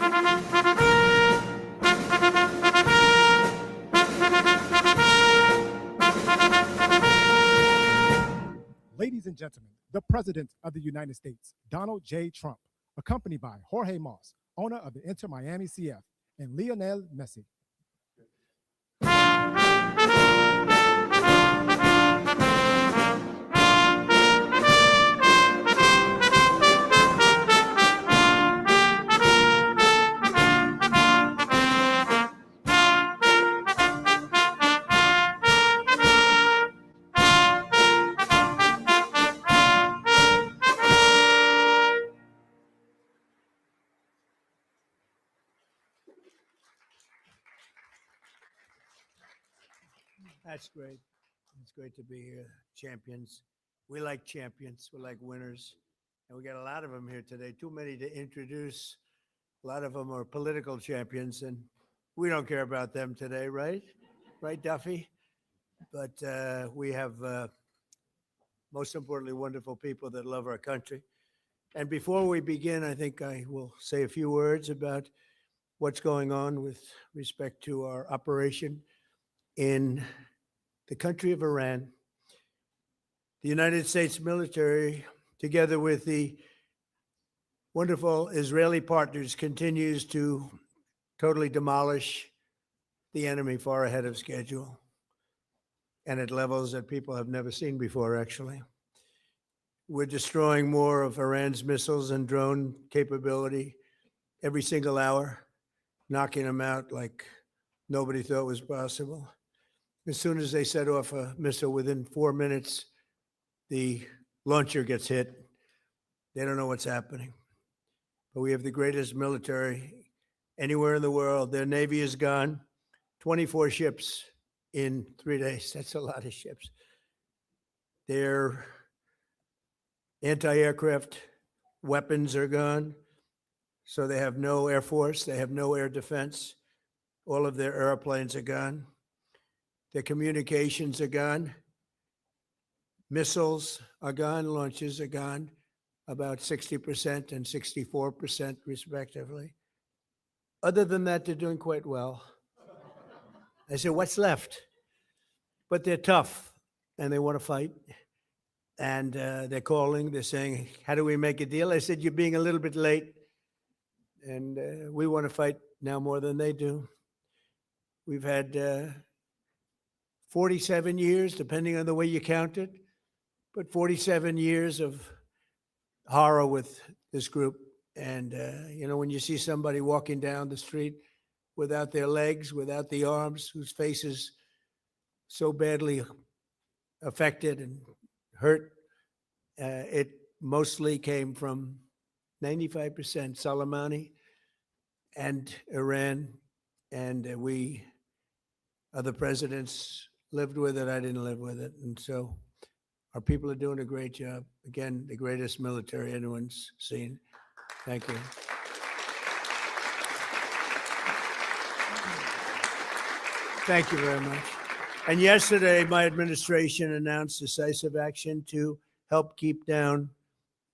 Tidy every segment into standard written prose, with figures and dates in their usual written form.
Ladies and gentlemen, the President of the United States, Donald J. Trump, accompanied by Jorge Moss, owner of the Inter Miami CF, and Lionel Messi. That's great. It's great to be here. Champions. We like champions. We like winners. And we got a lot of them here today. Too many to introduce. A lot of them are political champions, and we don't care about them today, right? Right, Duffy? But we have, most importantly, wonderful people that love our country. And before we begin, I think I will say a few words about what's going on with respect to our operation in the country of Iran. The United States military, together with the wonderful Israeli partners, continues to totally demolish the enemy far ahead of schedule and at levels that people have never seen before, actually. We're destroying more of Iran's missiles and drone capability every single hour, knocking them out like nobody thought was possible. As soon as they set off a missile, within 4 minutes, the launcher gets hit. They don't know what's happening. But we have the greatest military anywhere in the world. Their Navy is gone. 24 ships in 3 days. That's a lot of ships. Their anti-aircraft weapons are gone. So they have no air force. They have no air defense. All of their airplanes are gone. Their communications are gone. Missiles are gone. Launches are gone. About 60% and 64% respectively. Other than that, they're doing quite well. I said, what's left? But they're tough and they want to fight. And they're calling, they're saying, how do we make a deal? I said, you're being a little bit late. And we want to fight now more than they do. We've had 47 years, depending on the way you count it, but 47 years of horror with this group. And, when you see somebody walking down the street without their legs, without the arms, whose face is so badly affected and hurt, it mostly came from 95% Soleimani and Iran. And we, other presidents, lived with it. I didn't live with it. And so our people are doing a great job. Again, the greatest military anyone's seen. Thank you. Thank you very much. And yesterday, my administration announced decisive action to help keep down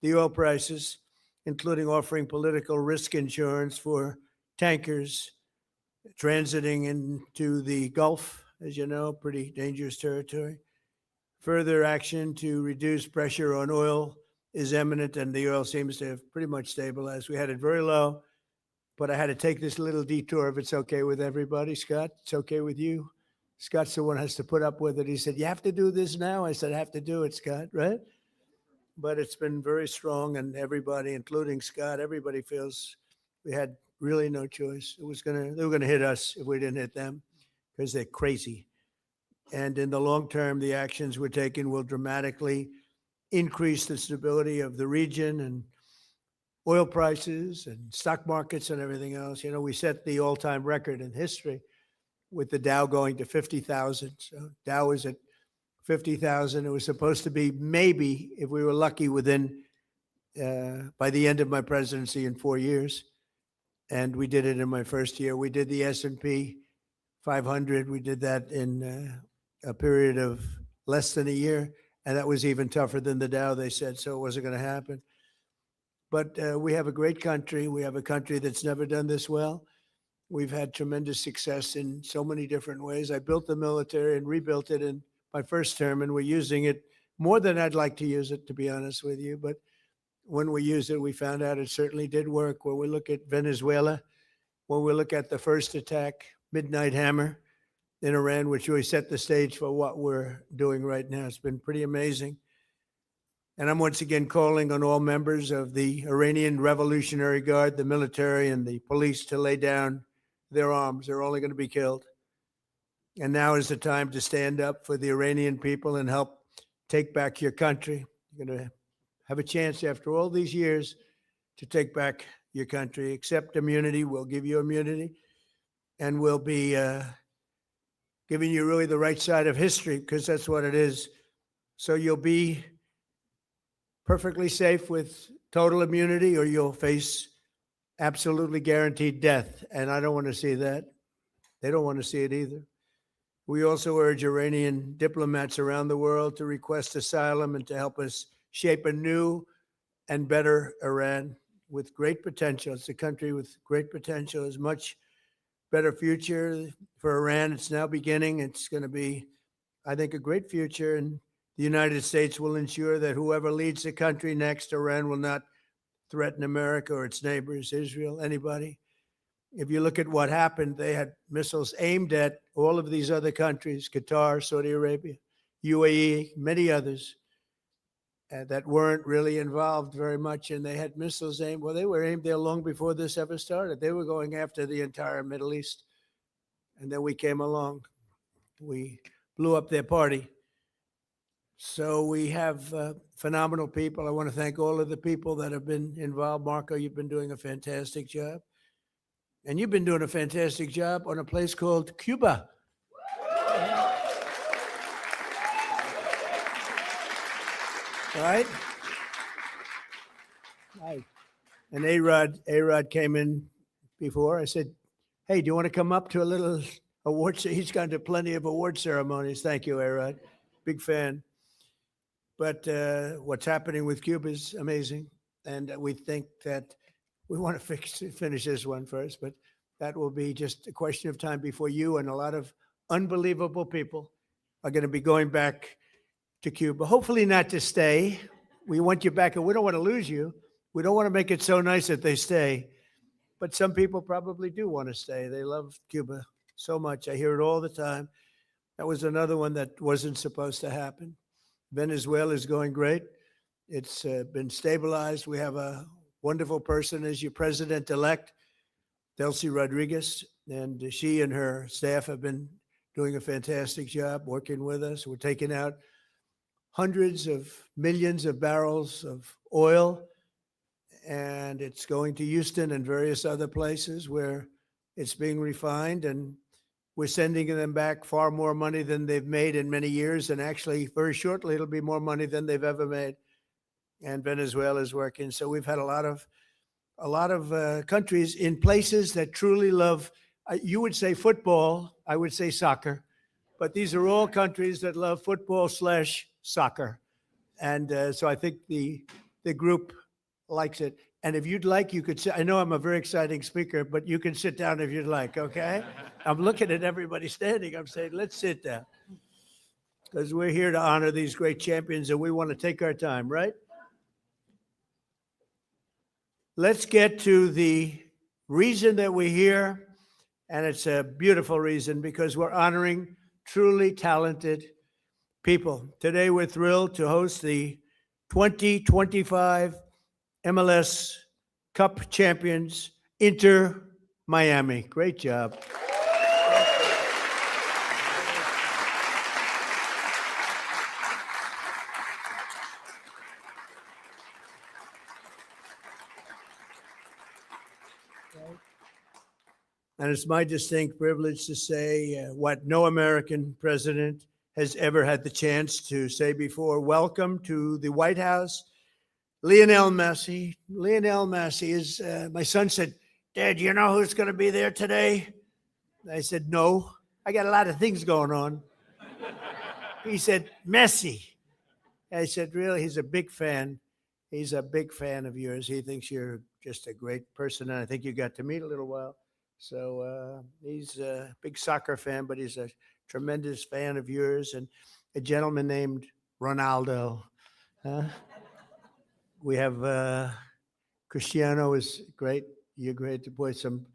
the oil prices, including offering political risk insurance for tankers transiting into the Gulf, as you know, pretty dangerous territory. Further action to reduce pressure on oil is imminent, and the oil seems to have pretty much stabilized. We had it very low, but I had to take this little detour if it's okay with everybody. Scott, it's okay with you? Scott's the one who has to put up with it. He said, you have to do this now? I said, I have to do it, Scott, right? But it's been very strong, and everybody, including Scott, everybody feels we had really no choice. They were gonna hit us if we didn't hit them because they're crazy. And in the long term, the actions we're taking will dramatically increase the stability of the region and oil prices and stock markets and everything else. We set the all-time record in history with the Dow going to 50,000. So Dow is at 50,000. It was supposed to be maybe, if we were lucky, within by the end of my presidency in 4 years. And we did it in my first year. We did the S&P 500. We did that in a period of less than a year. And that was even tougher than the Dow, they said, so it wasn't going to happen. But we have a great country. We have a country that's never done this well. We've had tremendous success in so many different ways. I built the military and rebuilt it in my first term, and we're using it more than I'd like to use it, to be honest with you. But when we used it, we found out it certainly did work. When we look at Venezuela, when we look at the first attack, Midnight Hammer in Iran, which really set the stage for what we're doing right now, it's been pretty amazing. And I'm once again calling on all members of the Iranian Revolutionary Guard, the military, and the police to lay down their arms. They're only going to be killed. And now is the time to stand up for the Iranian people and help take back your country. You're going to have a chance after all these years to take back your country. Accept immunity. We'll give you immunity. And we'll be giving you really the right side of history, because that's what it is. So you'll be perfectly safe with total immunity, or you'll face absolutely guaranteed death. And I don't want to see that. They don't want to see it either. We also urge Iranian diplomats around the world to request asylum and to help us shape a new and better Iran with great potential. It's a country with great potential. There's much better future for Iran. It's now beginning. It's going to be, I think, a great future. And the United States will ensure that whoever leads the country next, Iran will not threaten America or its neighbors, Israel, anybody. If you look at what happened, they had missiles aimed at all of these other countries, Qatar, Saudi Arabia, UAE, many others, that weren't really involved very much. And they had missiles aimed. Well, they were aimed there long before this ever started. They were going after the entire Middle East. And then we came along. We blew up their party. So we have phenomenal people. I want to thank all of the people that have been involved. Marco, you've been doing a fantastic job. And you've been doing a fantastic job on a place called Cuba. Right? Right. And A-Rod came in before. I said, hey, do you want to come up to a little award? He's gone to plenty of award ceremonies. Thank you, A-Rod. Big fan. But what's happening with Cuba is amazing. And we think that we want to finish this one first, but that will be just a question of time before you and a lot of unbelievable people are going to be going back to Cuba. Hopefully not to stay. We want you back, and we don't want to lose you. We don't want to make it so nice that they stay. But some people probably do want to stay. They love Cuba so much. I hear it all the time. That was another one that wasn't supposed to happen. Venezuela is going great. It's been stabilized. We have a wonderful person as your president-elect, Delcy Rodriguez, and she and her staff have been doing a fantastic job working with us. We're taking out hundreds of millions of barrels of oil, and it's going to Houston and various other places where it's being refined, and we're sending them back far more money than they've made in many years, and actually very shortly it'll be more money than they've ever made. And Venezuela is working. So we've had a lot of countries in places that truly love, you would say football, I would say soccer, but these are all countries that love football/soccer. And so I think the group likes it. And if you'd like, you could sit. I know I'm a very exciting speaker, but you can sit down if you'd like, okay? I'm looking at everybody standing. I'm saying, let's sit down. Because we're here to honor these great champions, and we want to take our time, right? Let's get to the reason that we're here, and it's a beautiful reason because we're honoring truly talented people. Today, we're thrilled to host the 2025 MLS Cup champions, Inter Miami. Great job. And it's my distinct privilege to say what no American president has ever had the chance to say before. Welcome to the White House, Lionel Messi. Lionel Messi is, my son said, Dad, you know who's going to be there today? I said, no, I got a lot of things going on. He said, Messi. I said, really? He's a big fan. He's a big fan of yours. He thinks you're just a great person, and I think you got to meet a little while. So he's a big soccer fan, but he's a tremendous fan of yours. And a gentleman named Ronaldo. Huh? We have Cristiano is great. You're great. Boy, some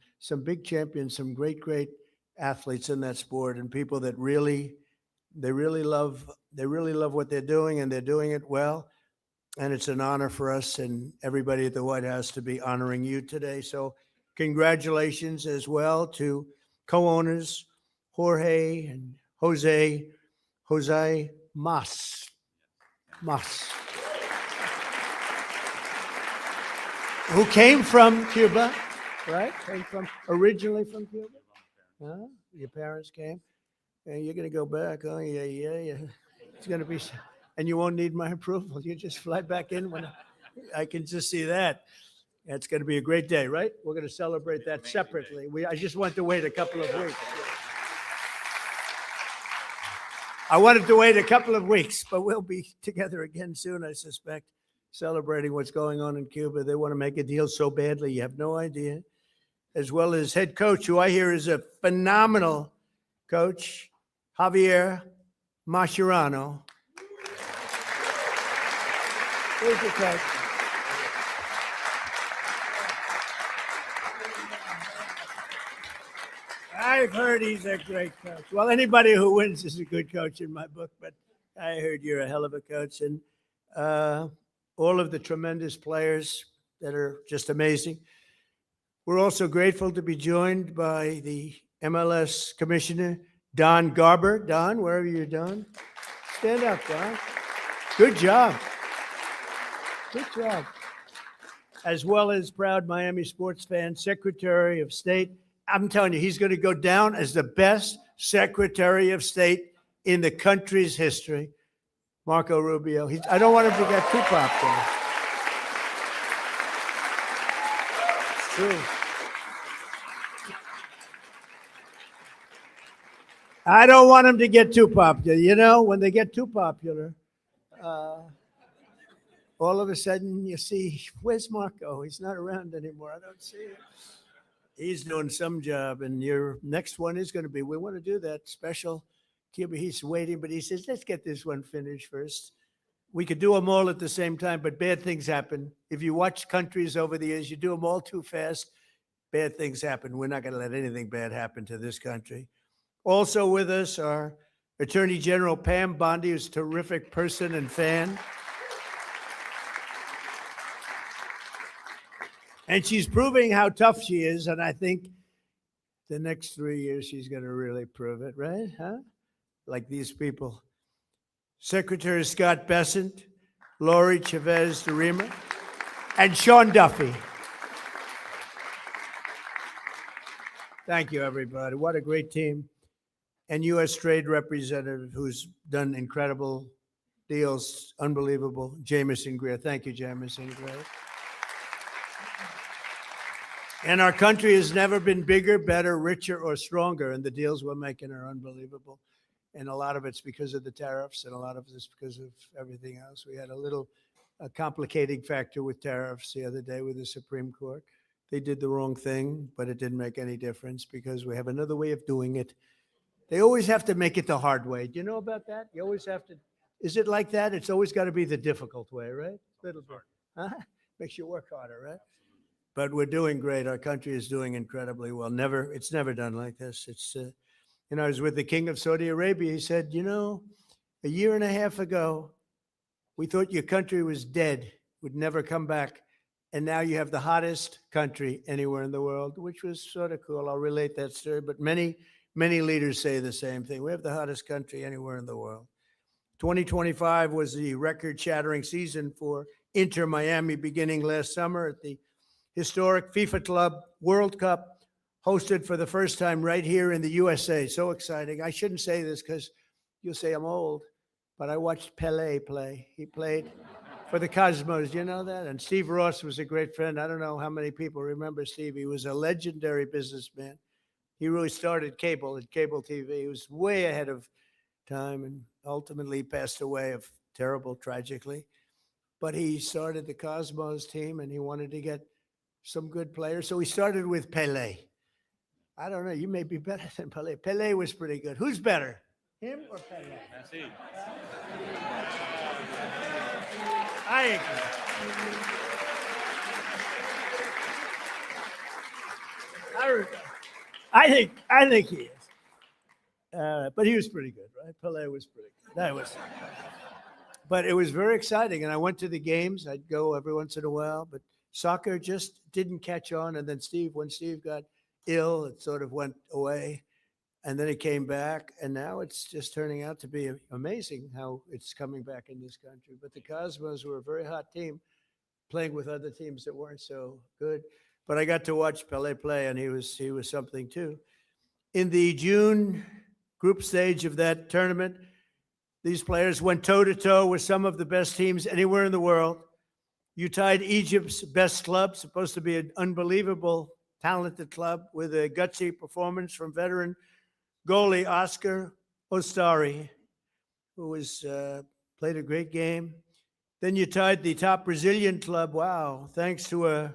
big champions, some great athletes in that sport, and people that really love what they're doing, and they're doing it well. And it's an honor for us and everybody at the White House to be honoring you today. So, congratulations as well to co-owners Jorge and Jose Mas, who came from Cuba, right? Came from originally from Cuba. Huh? Your parents came, and you're going to go back. Oh yeah. It's going to be, and you won't need my approval. You just fly back in when I can just see that. It's going to be a great day, right? We're going to celebrate that separately. I just want to wait a couple of weeks. I wanted to wait a couple of weeks, but we'll be together again soon, I suspect, celebrating what's going on in Cuba. They want to make a deal so badly, you have no idea. As well as head coach, who I hear is a phenomenal coach, Javier Mascherano. Where's your coach? I've heard he's a great coach. Well, anybody who wins is a good coach in my book, but I heard you're a hell of a coach. And all of the tremendous players that are just amazing. We're also grateful to be joined by the MLS Commissioner, Don Garber. Don, wherever you're, Don. Stand up, Don. Good job. Good job. As well as proud Miami sports fan, Secretary of State. I'm telling you, he's going to go down as the best Secretary of State in the country's history, Marco Rubio. I don't want him to get too popular. It's true. I don't want him to get too popular. You know, when they get too popular, all of a sudden you see, where's Marco? He's not around anymore. I don't see him. He's doing some job, and your next one is going to be, we want to do that special Cuba. He's waiting, but he says, let's get this one finished first. We could do them all at the same time, but bad things happen. If you watch countries over the years, you do them all too fast, bad things happen. We're not going to let anything bad happen to this country. Also with us are Attorney General Pam Bondi, who's a terrific person and fan. And she's proving how tough she is, and I think the next 3 years she's going to really prove it, right? Huh? Like these people. Secretary Scott Bessent, Lori Chavez de Rima, and Sean Duffy. Thank you, everybody. What a great team. And U.S. Trade Representative, who's done incredible deals, unbelievable, Jamison Greer. Thank you, Jamison Greer. And our country has never been bigger, better, richer, or stronger. And the deals we're making are unbelievable. And a lot of it's because of the tariffs, and a lot of it's because of everything else. We had a complicating factor with tariffs the other day with the Supreme Court. They did the wrong thing, but it didn't make any difference because we have another way of doing it. They always have to make it the hard way. Do you know about that? You always have to. Is it like that? It's always got to be the difficult way, right? Little bit. Huh? Makes you work harder, right? But we're doing great. Our country is doing incredibly well. It's never done like this. I was with the King of Saudi Arabia. He said, a year and a half ago, we thought your country was dead, would never come back. And now you have the hottest country anywhere in the world, which was sort of cool. I'll relate that story. But many leaders say the same thing. We have the hottest country anywhere in the world. 2025 was the record-shattering season for Inter Miami beginning last summer at the historic FIFA Club World Cup, hosted for the first time right here in the USA. So exciting. I shouldn't say this because you'll say I'm old, but I watched Pele play. He played for the Cosmos. You know that? And Steve Ross was a great friend. I don't know how many people remember Steve. He was a legendary businessman. He really started cable TV. He was way ahead of time and ultimately passed away tragically. but he started the Cosmos team and he wanted to get some good players. So he started with Pele. I don't know. You may be better than Pele. Pele was pretty good. Who's better, him or Pele? Messi. I agree. I, I think he is. But he was pretty good, right? Pele was pretty good. That was. But it was very exciting, and I went to the games. I'd go every once in a while, but soccer just didn't catch on. And then when Steve got ill, it sort of went away, and then it came back, and now it's just turning out to be amazing how it's coming back in this country. But the Cosmos were a very hot team, playing with other teams that weren't so good. But I got to watch Pele play, and he was something too. In the June group stage of that tournament, these players went toe to toe with some of the best teams anywhere in the world. You tied Egypt's best club, supposed to be an unbelievable, talented club, with a gutsy performance from veteran goalie Oscar Ostari, who was played a great game. Then you tied the top Brazilian club. Wow, thanks to a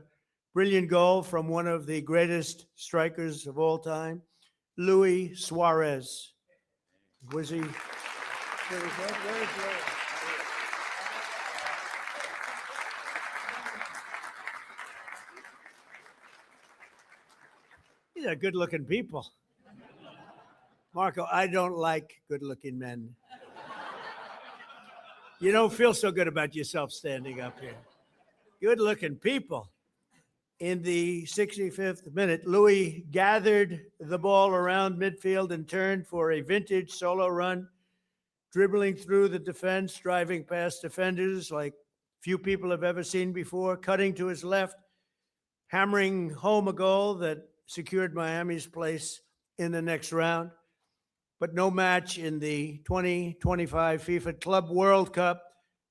brilliant goal from one of the greatest strikers of all time, Luis Suarez. Was he? Where is Luis? These are good-looking people. Marco, I don't like good-looking men. You don't feel so good about yourself standing up here. Good-looking people. In the 65th minute, Louis gathered the ball around midfield and turned for a vintage solo run, dribbling through the defense, driving past defenders like few people have ever seen before, cutting to his left, hammering home a goal that secured Miami's place in the next round. But no match in the 2025 FIFA Club World Cup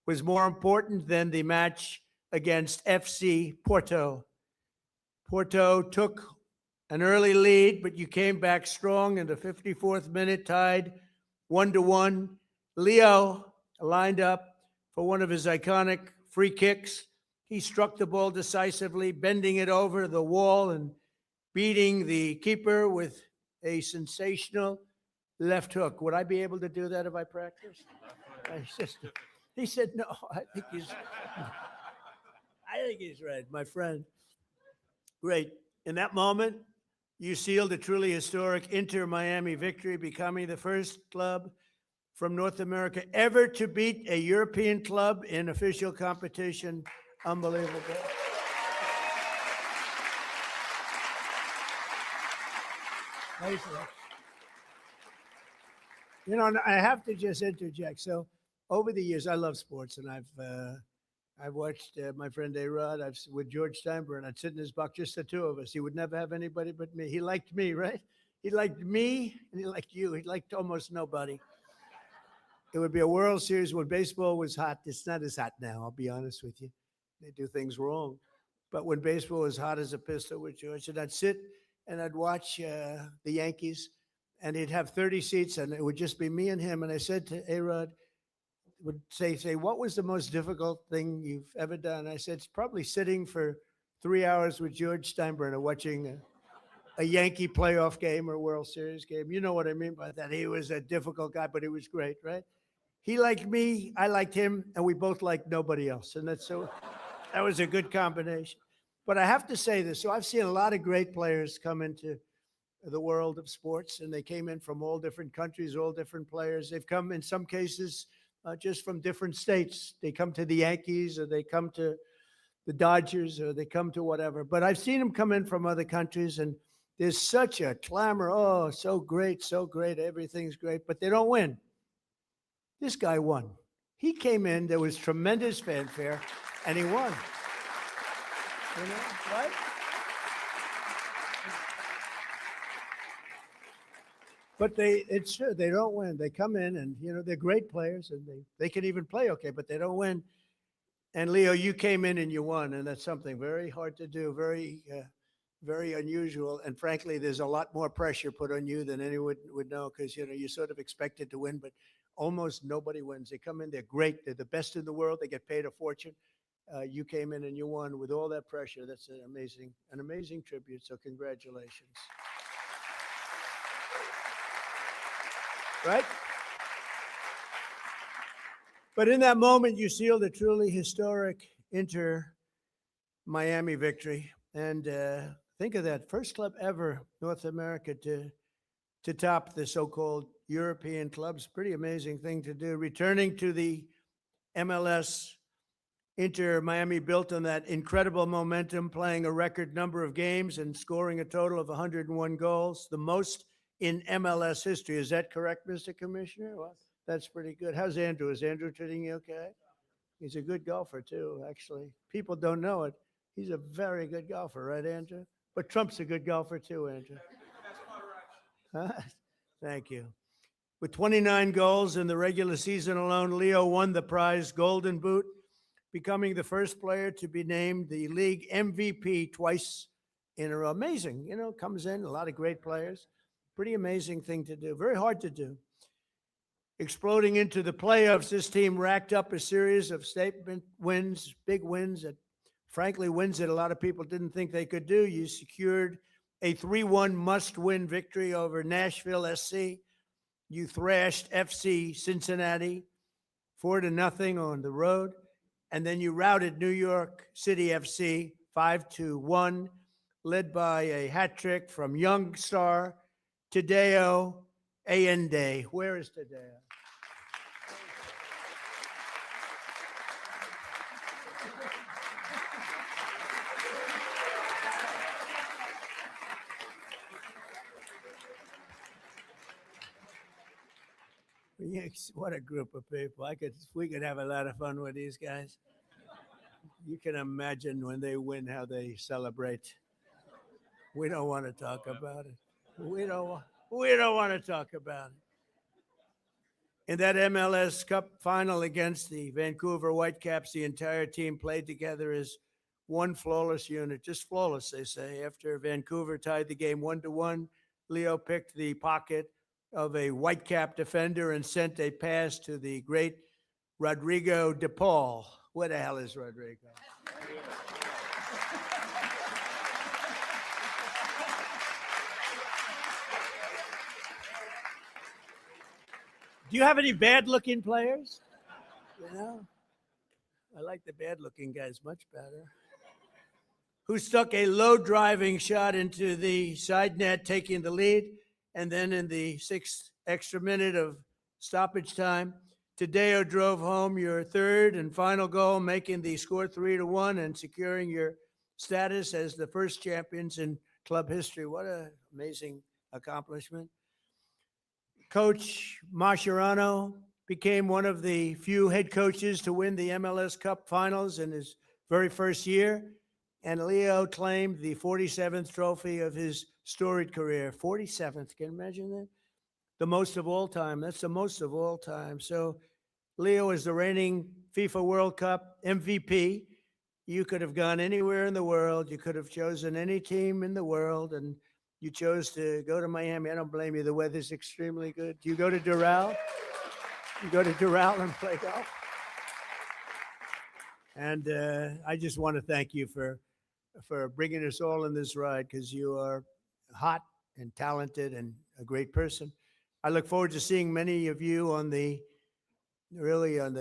was more important than the match against FC Porto. Porto took an early lead, but you came back strong in the 54th minute, tied 1-1. Leo lined up for one of his iconic free kicks. He struck the ball decisively, bending it over the wall and beating the keeper with a sensational left hook. Would I be able to do that if I practiced? He said, no, I think he's right, my friend. Great. In that moment, you sealed a truly historic Inter-Miami victory, becoming the first club from North America ever to beat a European club in official competition. Unbelievable. You know, I have to just interject. So, over the years, I love sports, and I've watched my friend A-Rod. With George Steinbrenner. I'd sit in his box, just the two of us. He would never have anybody but me. He liked me, right? He liked me, and he liked you. He liked almost nobody. It would be a World Series when baseball was hot. It's not as hot now, I'll be honest with you. They do things wrong. But when baseball was hot as a pistol with George, and I'd sit and I'd watch the Yankees, and he'd have 30 seats, and it would just be me and him. And I said to A-Rod, would say, what was the most difficult thing you've ever done? I said, it's probably sitting for 3 hours with George Steinbrenner watching a Yankee playoff game or World Series game. You know what I mean by that. He was a difficult guy, but he was great, right? He liked me, I liked him, and we both liked nobody else. And that was a good combination. But I have to say this. So I've seen a lot of great players come into the world of sports, and they came in from all different countries, all different players. They've come, in some cases, just from different states. They come to the Yankees, or they come to the Dodgers, or they come to whatever. But I've seen them come in from other countries, and there's such a clamor. Oh, so great, everything's great, but they don't win. This guy won. He came in, there was tremendous fanfare, and he won. You know, right? But it's true, they don't win. They come in and, you know, they're great players, and they can even play okay, but they don't win. And Leo, you came in and you won, and that's something very hard to do, very unusual. And frankly, there's a lot more pressure put on you than anyone would know, because, you know, you're sort of expected to win. But almost nobody wins. They come in, they're great, they're the best in the world, they get paid a fortune. You came in and you won with all that pressure. That's an amazing tribute. So congratulations. Right? But in that moment, you sealed a truly historic Inter Miami victory. And think of that, first club ever, North America, to top the so-called European clubs. Pretty amazing thing to do. Returning to the MLS, Inter Miami built on that incredible momentum, playing a record number of games and scoring a total of 101 goals, the most in MLS history. Is that correct, Mr. Commissioner? Well, that's pretty good. How's Andrew? Is Andrew treating you okay? He's a good golfer, too, actually. People don't know it. He's a very good golfer, right, Andrew? But Trump's a good golfer, too, Andrew. Huh? Thank you. With 29 goals in the regular season alone, Leo won the prize Golden Boot, becoming the first player to be named the league MVP twice in a row. Amazing, comes in, a lot of great players. Pretty amazing thing to do. Very hard to do. Exploding into the playoffs, this team racked up a series of statement wins, big wins, that frankly, wins that a lot of people didn't think they could do. You secured a 3-1 must-win victory over Nashville SC. You thrashed FC Cincinnati 4-0 on the road. And then you routed New York City FC 5-1, led by a hat trick from young star Tadeo Allende. Where is Tadeo? Yes, what a group of people. We could have a lot of fun with these guys. You can imagine when they win how they celebrate. We don't want to talk about it. We don't want to talk about it. In that MLS Cup final against the Vancouver Whitecaps, the entire team played together as one flawless unit, just flawless, they say. After Vancouver tied the game 1-1, Leo picked the pocket of a Whitecap defender and sent a pass to the great Rodrigo De Paul. Where the hell is Rodrigo? Do you have any bad-looking players? I like the bad-looking guys much better. Who stuck a low driving shot into the side net, taking the lead. And then in the 6th extra minute of stoppage time, Tadeo drove home your third and final goal, making the score 3-1 and securing your status as the first champions in club history. What an amazing accomplishment. Coach Mascherano became one of the few head coaches to win the MLS Cup finals in his very first year. And Leo claimed the 47th trophy of his storied career. 47th, can you imagine that? The most of all time. That's the most of all time. So Leo is the reigning FIFA World Cup MVP. You could have gone anywhere in the world. You could have chosen any team in the world, and you chose to go to Miami. I don't blame you. The weather's extremely good. Do you go to Doral? You go to Doral and play golf? And I just want to thank you for bringing us all in this ride, because you are hot and talented and a great person. I look forward to seeing many of you on the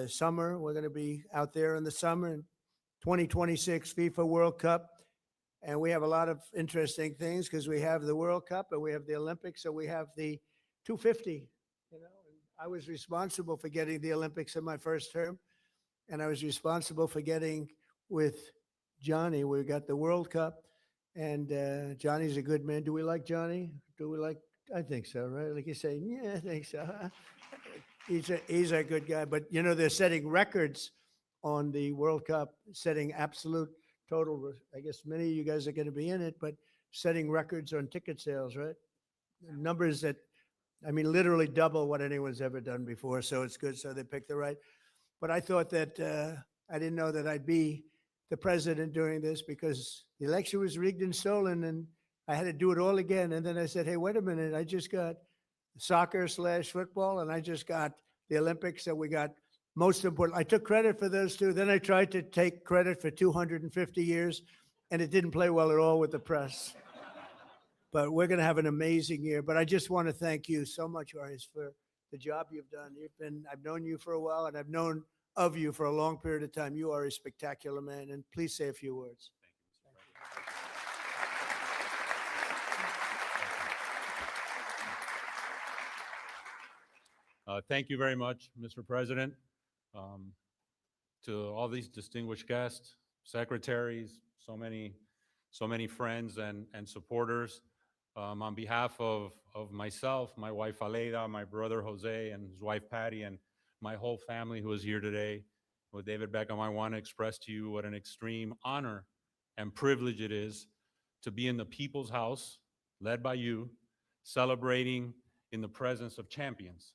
summer. We're going to be out there in the summer in 2026 FIFA World Cup. And we have a lot of interesting things, because we have the World Cup and we have the Olympics. So we have the 250. I was responsible for getting the Olympics in my first term. And I was responsible for getting with Johnny. We got the World Cup, and Johnny's a good man. Do we like Johnny? I think so, right? Like you say, yeah, I think so. He's a good guy. But, they're setting records on the World Cup, setting absolute total. I guess many of you guys are going to be in it, but setting records on ticket sales, right? Numbers that, literally double what anyone's ever done before. So it's good. So they picked the right. But I thought that I didn't know that I'd be the president during this, because the election was rigged and stolen, and I had to do it all again. And then I said, hey, wait a minute. I just got soccer/football, and I just got the Olympics that we got. Most important, I took credit for those two. Then I tried to take credit for 250 years, and it didn't play well at all with the press. But we're going to have an amazing year. But I just want to thank you so much, Arias, for the job you've done. I've known you for a while, and I've known of you for a long period of time. You are a spectacular man, and please say a few words. Thank you very much, Mr. President. Um, to all these distinguished guests, secretaries, so many friends and supporters. On behalf of myself, my wife Aleida, my brother Jose, and his wife Patty, and my whole family who is here today, with David Beckham, I want to express to you what an extreme honor and privilege it is to be in the People's House, led by you, celebrating in the presence of champions,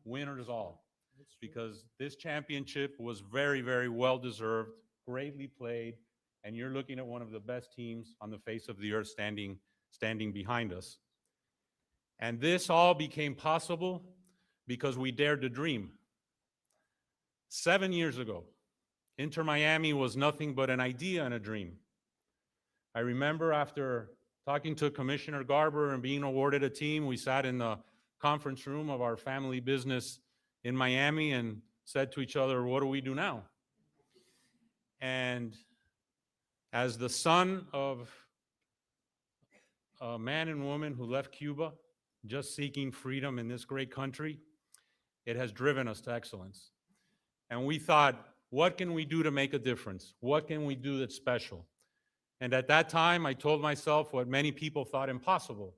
winners all, because this championship was very, very well deserved, greatly played, and you're looking at one of the best teams on the face of the earth standing behind us. And this all became possible because we dared to dream. 7 years ago, Inter Miami was nothing but an idea and a dream. I remember after talking to Commissioner Garber and being awarded a team, we sat in the conference room of our family business in Miami and said to each other, what do we do now? And as the son of a man and woman who left Cuba just seeking freedom in this great country, it has driven us to excellence. And we thought, what can we do to make a difference? What can we do that's special? And at that time, I told myself what many people thought impossible.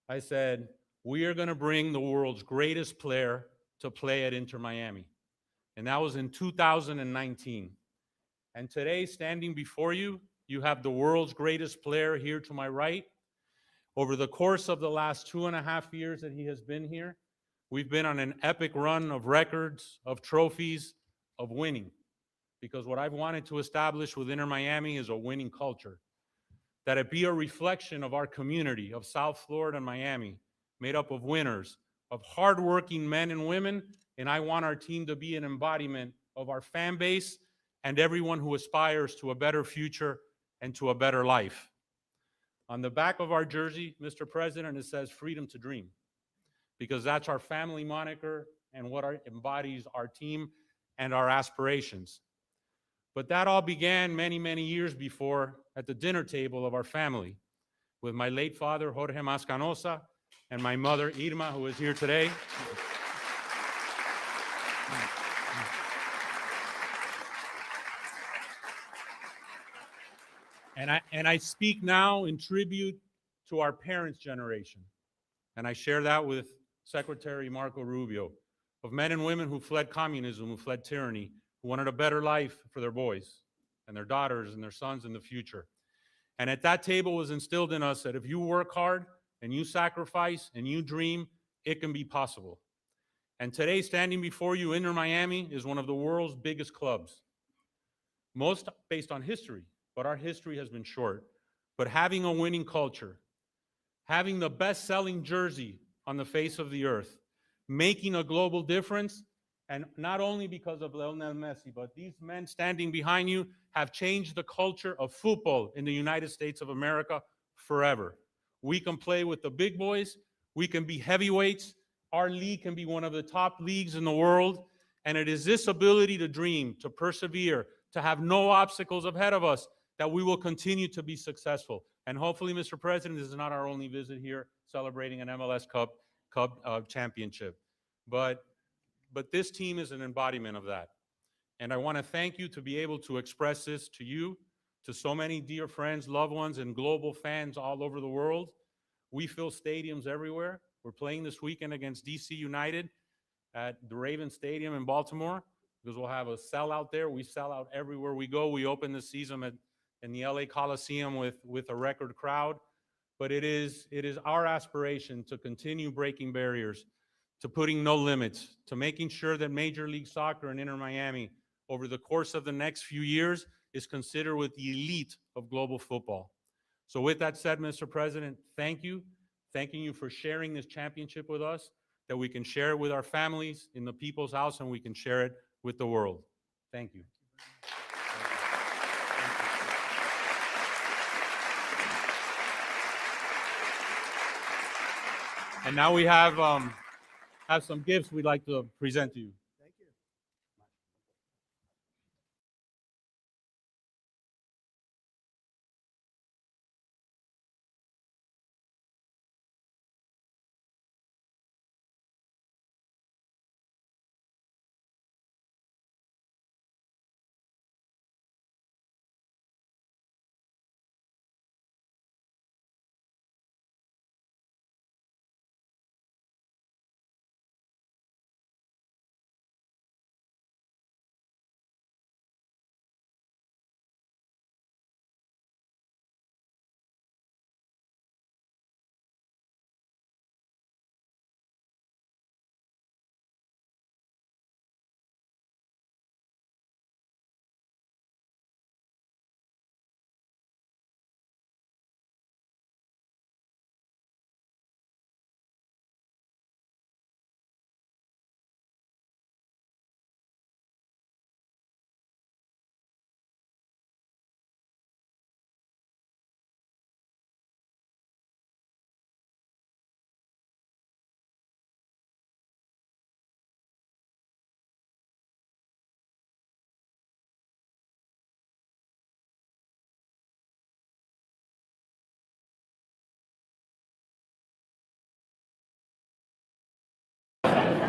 I said, we are going to bring the world's greatest player to play at Inter Miami. And that was in 2019. And today, standing before you, you have the world's greatest player here to my right. Over the course of the last 2.5 years that he has been here, we've been on an epic run of records, of trophies, of winning. Because what I've wanted to establish with Inter Miami is a winning culture. That it be a reflection of our community of South Florida and Miami, made up of winners, of hardworking men and women, and I want our team to be an embodiment of our fan base and everyone who aspires to a better future and to a better life. On the back of our jersey, Mr. President, it says freedom to dream, because that's our family moniker and what embodies our team and our aspirations. But that all began many, many years before at the dinner table of our family with my late father, Jorge Mascanosa, and my mother, Irma, who is here today. And I speak now in tribute to our parents' generation. And I share that with Secretary Marco Rubio, of men and women who fled communism, who fled tyranny, who wanted a better life for their boys and their daughters and their sons in the future. And at that table was instilled in us that if you work hard and you sacrifice and you dream, it can be possible. And today, standing before you, Inter Miami is one of the world's biggest clubs, most based on history, but our history has been short. But having a winning culture, having the best-selling jersey on the face of the earth, making a global difference, and not only because of Lionel Messi, but these men standing behind you have changed the culture of football in the United States of America forever. We can play with the big boys. We can be heavyweights. Our league can be one of the top leagues in the world. And it is this ability to dream, to persevere, to have no obstacles ahead of us that we will continue to be successful. And hopefully, Mr. President, this is not our only visit here celebrating an MLS Cup championship. But this team is an embodiment of that. And I want to thank you to be able to express this to you, to so many dear friends, loved ones, and global fans all over the world. We fill stadiums everywhere. We're playing this weekend against DC United at the Raven Stadium in Baltimore, because we'll have a sellout there. We sell out everywhere we go. We open the season in the LA Coliseum with a record crowd. But it is our aspiration to continue breaking barriers, to putting no limits, to making sure that Major League Soccer and Inter Miami over the course of the next few years is considered with the elite of global football. So with that said, Mr. President, thank you. Thanking you for sharing this championship with us, that we can share it with our families in the people's house, and we can share it with the world. Thank you. And now we have some gifts we'd like to present to you. Thank you.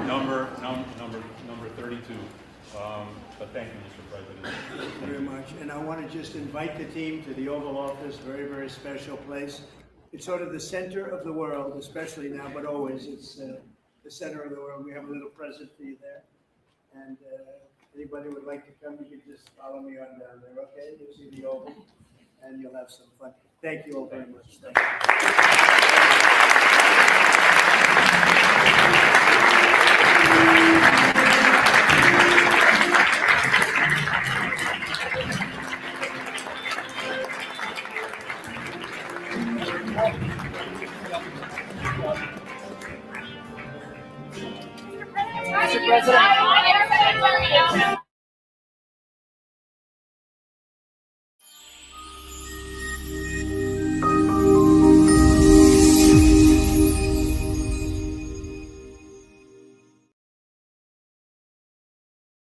Number 32. But thank you, Mr. President. Thank you very much. And I want to just invite the team to the Oval Office, very, very special place. It's sort of the center of the world, especially now, but always it's the center of the world. We have a little present for you there. And anybody would like to come, you can just follow me on down there, okay? You'll see the Oval, and you'll have some fun. Thank you all very much. Thank you.